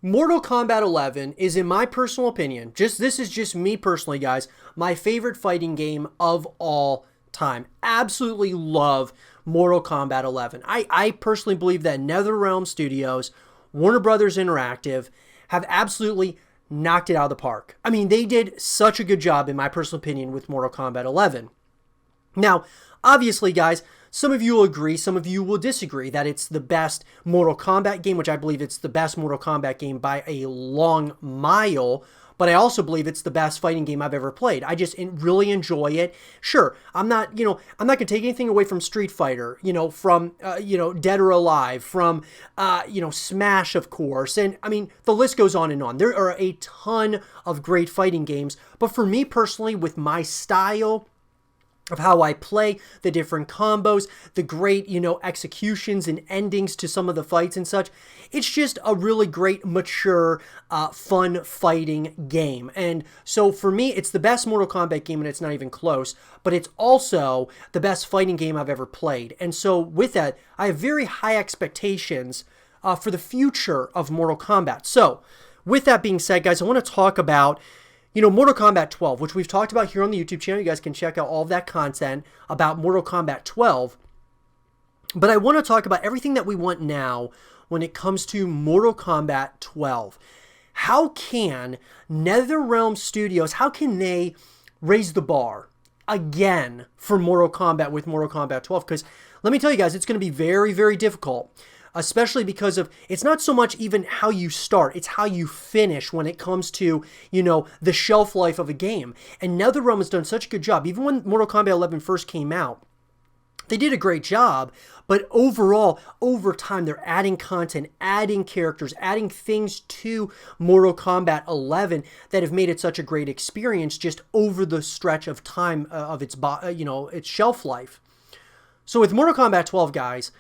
Mortal Kombat 11 is, in my personal opinion, this is just me personally, guys, my favorite fighting game of all time. Absolutely love Mortal Kombat 11. I personally believe that NetherRealm Studios, Warner Brothers Interactive, have absolutely knocked it out of the park. I mean, they did such a good job, in my personal opinion, with Mortal Kombat 11. Now, obviously, guys, some of you will agree, some of you will disagree that it's the best Mortal Kombat game, which I believe it's the best Mortal Kombat game by a long mile, but I also believe it's the best fighting game I've ever played. I just really enjoy it. Sure, I'm not going to take anything away from Street Fighter, from, Dead or Alive, from, Smash, of course, and, I mean, the list goes on and on. There are a ton of great fighting games, but for me personally, with my style of how I play, the different combos, the great, executions and endings to some of the fights and such. It's just a really great, mature, fun fighting game. And so for me, it's the best Mortal Kombat game, and it's not even close, but it's also the best fighting game I've ever played. And so with that, I have very high expectations for the future of Mortal Kombat. So with that being said, guys, I want to talk about Mortal Kombat 12, which we've talked about here on the YouTube channel. You guys can check out all of that content about Mortal Kombat 12. But I want to talk about everything that we want now when it comes to Mortal Kombat 12. How can NetherRealm Studios, how can they raise the bar again for Mortal Kombat with Mortal Kombat 12? Because let me tell you guys, it's going to be very, very difficult. Especially because of, it's not so much even how you start, it's how you finish when it comes to, the shelf life of a game. And NetherRealm has done such a good job. Even when Mortal Kombat 11 first came out, they did a great job, but overall, over time, they're adding content, adding characters, adding things to Mortal Kombat 11 that have made it such a great experience just over the stretch of time of its shelf life. So with Mortal Kombat 12, guys,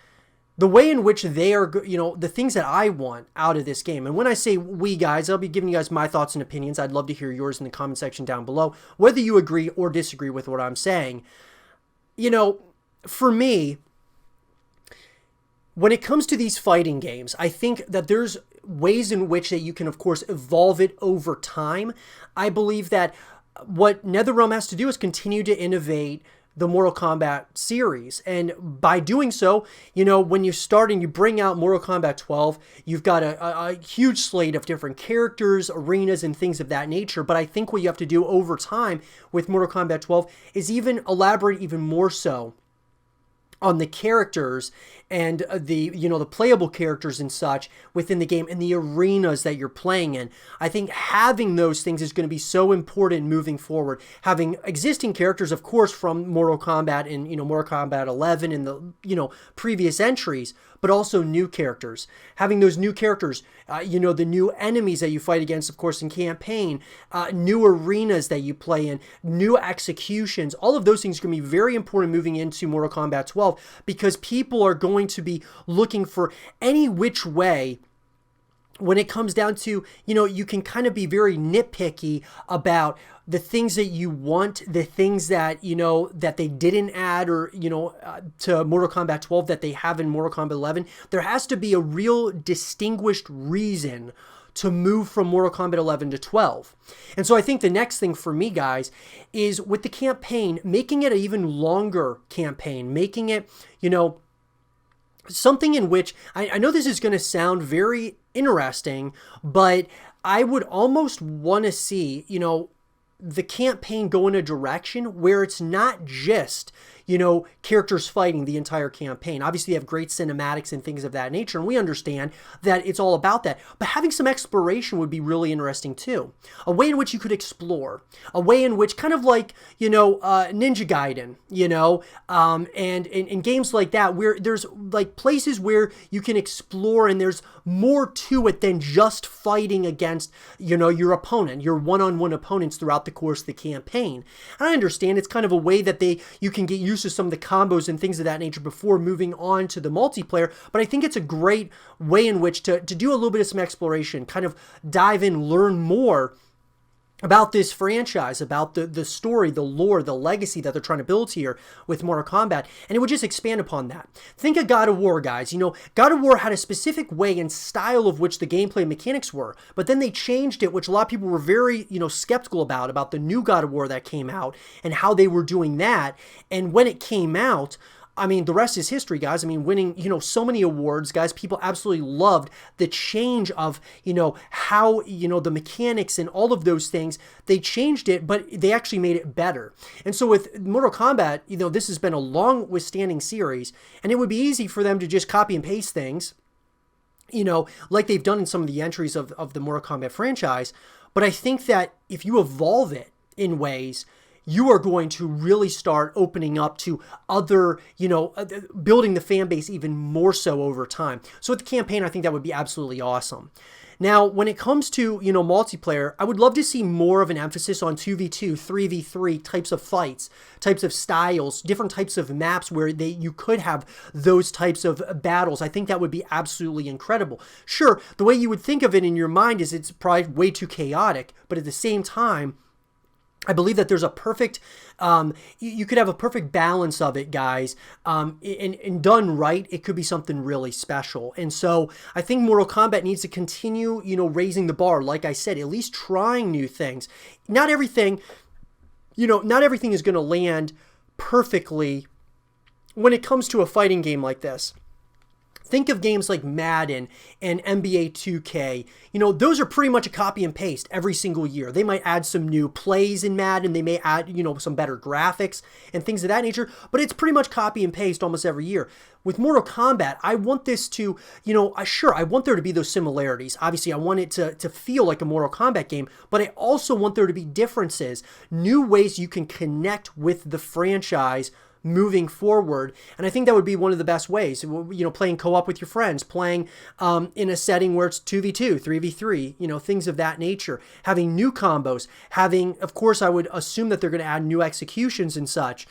the way in which they are, the things that I want out of this game. And when I say we, guys, I'll be giving you guys my thoughts and opinions. I'd love to hear yours in the comment section down below, whether you agree or disagree with what I'm saying. For me, when it comes to these fighting games, I think that there's ways in which that you can, of course, evolve it over time. I believe that what NetherRealm has to do is continue to innovate the Mortal Kombat series. And by doing so, when you start and you bring out Mortal Kombat 12, you've got a huge slate of different characters, arenas, and things of that nature. But I think what you have to do over time with Mortal Kombat 12 is even elaborate even more so on the characters and the playable characters and such within the game and the arenas that you're playing in. I think having those things is going to be so important moving forward. Having existing characters, of course, from Mortal Kombat and Mortal Kombat 11 and the previous entries, but also new characters. Having those new characters, the new enemies that you fight against, of course, in campaign, new arenas that you play in, new executions. All of those things are going to be very important moving into Mortal Kombat 12 because people are going to be looking for any which way. When it comes down to, you can kind of be very nitpicky about the things that you want, the things that, that they didn't add or, to Mortal Kombat 12 that they have in Mortal Kombat 11. There has to be a real distinguished reason to move from Mortal Kombat 11 to 12. And so I think the next thing for me, guys, is with the campaign, making it an even longer campaign, making it, something in which, I know this is going to sound very interesting, but I would almost want to see, the campaign go in a direction where it's not just, characters fighting the entire campaign. Obviously, you have great cinematics and things of that nature, and we understand that it's all about that. But having some exploration would be really interesting too. A way in which you could explore. A way in which, kind of like, Ninja Gaiden, and in games like that, where there's like places where you can explore and there's more to it than just fighting against, your opponent, your one-on-one opponents throughout the course of the campaign. And I understand it's kind of a way that you can get used to some of the combos and things of that nature before moving on to the multiplayer, but I think it's a great way in which to do a little bit of some exploration, kind of dive in, learn more about this franchise, about the story, the lore, the legacy that they're trying to build here with Mortal Kombat, and it would just expand upon that. Think of God of War, guys. You know, God of War had a specific way and style of which the gameplay mechanics were, but then they changed it, which a lot of people were very, skeptical about the new God of War that came out and how they were doing that. And when it came out, I mean, the rest is history, guys. I mean, winning, so many awards, guys. People absolutely loved the change of, how, the mechanics and all of those things. They changed it, but they actually made it better. And so with Mortal Kombat, this has been a long withstanding series, and it would be easy for them to just copy and paste things, like they've done in some of the entries of the Mortal Kombat franchise. But I think that if you evolve it in ways, you are going to really start opening up to other, building the fan base even more so over time. So with the campaign, I think that would be absolutely awesome. Now, when it comes to, multiplayer, I would love to see more of an emphasis on 2v2, 3v3 types of fights, types of styles, different types of maps where you could have those types of battles. I think that would be absolutely incredible. Sure, the way you would think of it in your mind is it's probably way too chaotic, but at the same time, I believe that there's a perfect, you could have a perfect balance of it, guys, and done right, it could be something really special. And so I think Mortal Kombat needs to continue, raising the bar, like I said, at least trying new things. Not everything, not everything is going to land perfectly when it comes to a fighting game like this. Think of games like Madden and NBA 2K. Those are pretty much a copy and paste every single year. They might add some new plays in Madden. They may add, some better graphics and things of that nature. But it's pretty much copy and paste almost every year. With Mortal Kombat, I want this to, sure, I want there to be those similarities. Obviously, I want it to feel like a Mortal Kombat game. But I also want there to be differences, new ways you can connect with the franchise moving forward. And I think that would be one of the best ways, playing co-op with your friends, playing in a setting where it's 2v2, 3v3, things of that nature, having new combos, having, of course, I would assume that they're going to add new executions and such.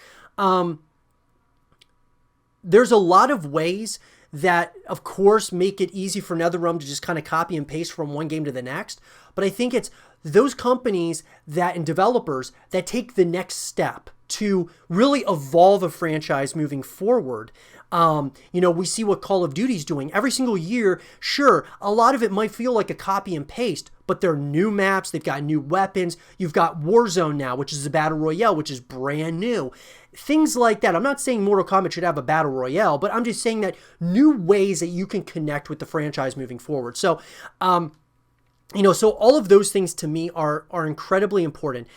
There's a lot of ways that, of course, make it easy for NetherRealm to just kind of copy and paste from one game to the next. But I think it's those companies and developers that take the next step to really evolve a franchise moving forward. We see what Call of Duty's doing every single year. Sure, a lot of it might feel like a copy and paste, but they're new maps. They've got new weapons. You've got Warzone now, which is a battle royale, which is brand new. Things like that. I'm not saying Mortal Kombat should have a battle royale, but I'm just saying that new ways that you can connect with the franchise moving forward. So, so all of those things to me are incredibly important.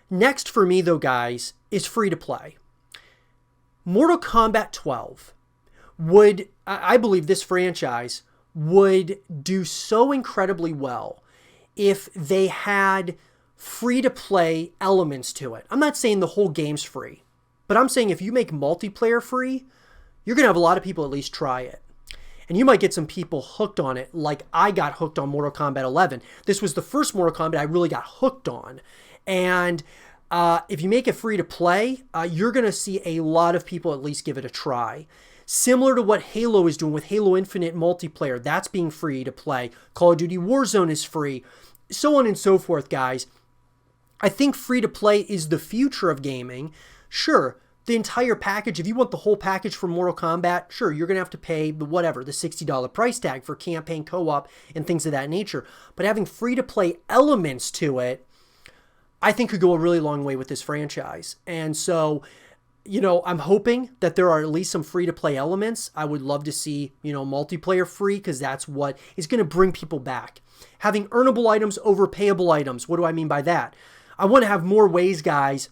Next for me, though, guys, is free to play. Mortal Kombat 12 would, I believe this franchise would do so incredibly well if they had free to play elements to it. I'm not saying the whole game's free, but I'm saying if you make multiplayer free, you're going to have a lot of people at least try it. And you might get some people hooked on it like I got hooked on Mortal Kombat 11. This was the first Mortal Kombat I really got hooked on. And if you make it free to play, you're going to see a lot of people at least give it a try. Similar to what Halo is doing with Halo Infinite multiplayer. That's being free to play. Call of Duty Warzone is free. So on and so forth, guys. I think free to play is the future of gaming. Sure, the entire package, if you want the whole package for Mortal Kombat, sure, you're going to have to pay the $60 price tag for campaign co-op and things of that nature. But having free to play elements to it, I think could go a really long way with this franchise. And so, I'm hoping that there are at least some free-to-play elements. I would love to see, multiplayer free, because that's what is going to bring people back. Having earnable items over payable items. What do I mean by that? I want to have more ways, guys,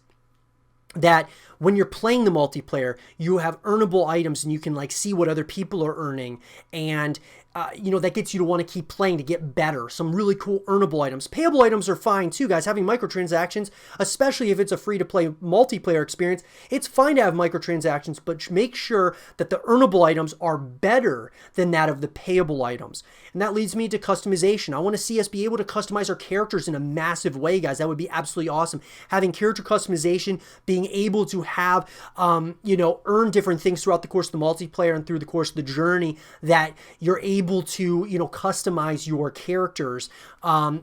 that when you're playing the multiplayer, you have earnable items and you can see what other people are earning. And that gets you to want to keep playing to get better. Some really cool earnable items. Payable items are fine too, guys. Having microtransactions, especially if it's a free-to-play multiplayer experience, it's fine to have microtransactions, but make sure that the earnable items are better than that of the payable items. And that leads me to customization. I want to see us be able to customize our characters in a massive way, guys. That would be absolutely awesome. Having character customization, being able to have, earn different things throughout the course of the multiplayer and through the course of the journey, that you're able to, customize your characters. I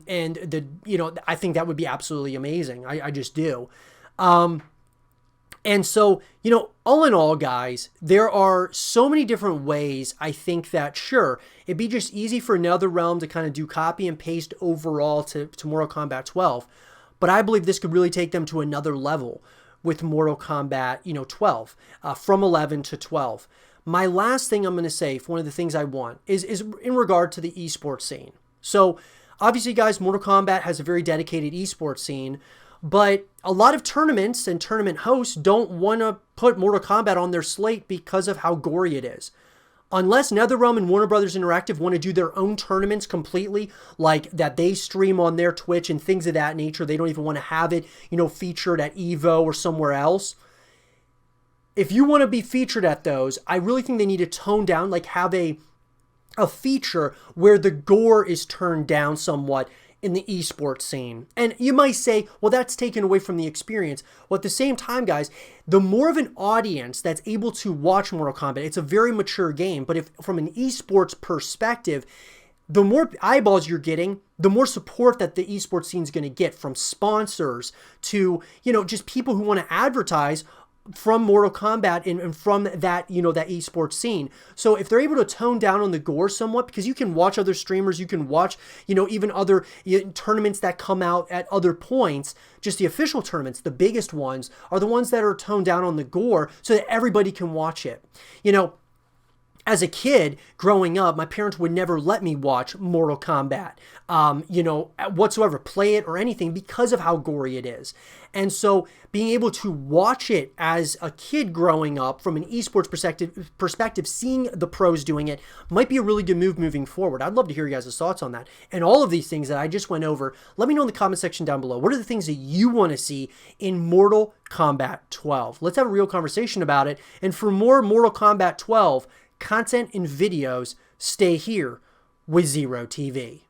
think that would be absolutely amazing. I just do. And so, all in all, guys, there are so many different ways. I think that, sure, it'd be just easy for NetherRealm to kind of do copy and paste overall to Mortal Kombat 12. But I believe this could really take them to another level with Mortal Kombat, 12, from 11 to 12. My last thing I'm going to say, one of the things I want, is in regard to the esports scene. So, obviously, guys, Mortal Kombat has a very dedicated esports scene. But a lot of tournaments and tournament hosts don't want to put Mortal Kombat on their slate because of how gory it is. Unless NetherRealm and Warner Brothers Interactive want to do their own tournaments completely, like that they stream on their Twitch and things of that nature, they don't even want to have it, featured at EVO or somewhere else. If you want to be featured at those, I really think they need to tone down, like have a feature where the gore is turned down somewhat in the esports scene. And you might say, well, that's taken away from the experience. Well, at the same time, guys, the more of an audience that's able to watch Mortal Kombat, it's a very mature game, but if from an esports perspective, the more eyeballs you're getting, the more support that the esports scene is going to get, from sponsors to, just people who want to advertise from Mortal Kombat and from that, that esports scene. So if they're able to tone down on the gore somewhat, because you can watch other streamers, you can watch, even other tournaments that come out at other points, just the official tournaments, the biggest ones, are the ones that are toned down on the gore so that everybody can watch it. As a kid growing up, my parents would never let me watch Mortal Kombat, whatsoever, play it or anything, because of how gory it is. And so being able to watch it as a kid growing up from an esports perspective, seeing the pros doing it might be a really good move moving forward. I'd love to hear you guys' thoughts on that. And all of these things that I just went over, let me know in the comment section down below. What are the things that you want to see in Mortal Kombat 12? Let's have a real conversation about it. And for more Mortal Kombat 12 content and videos, stay here with Zero TV.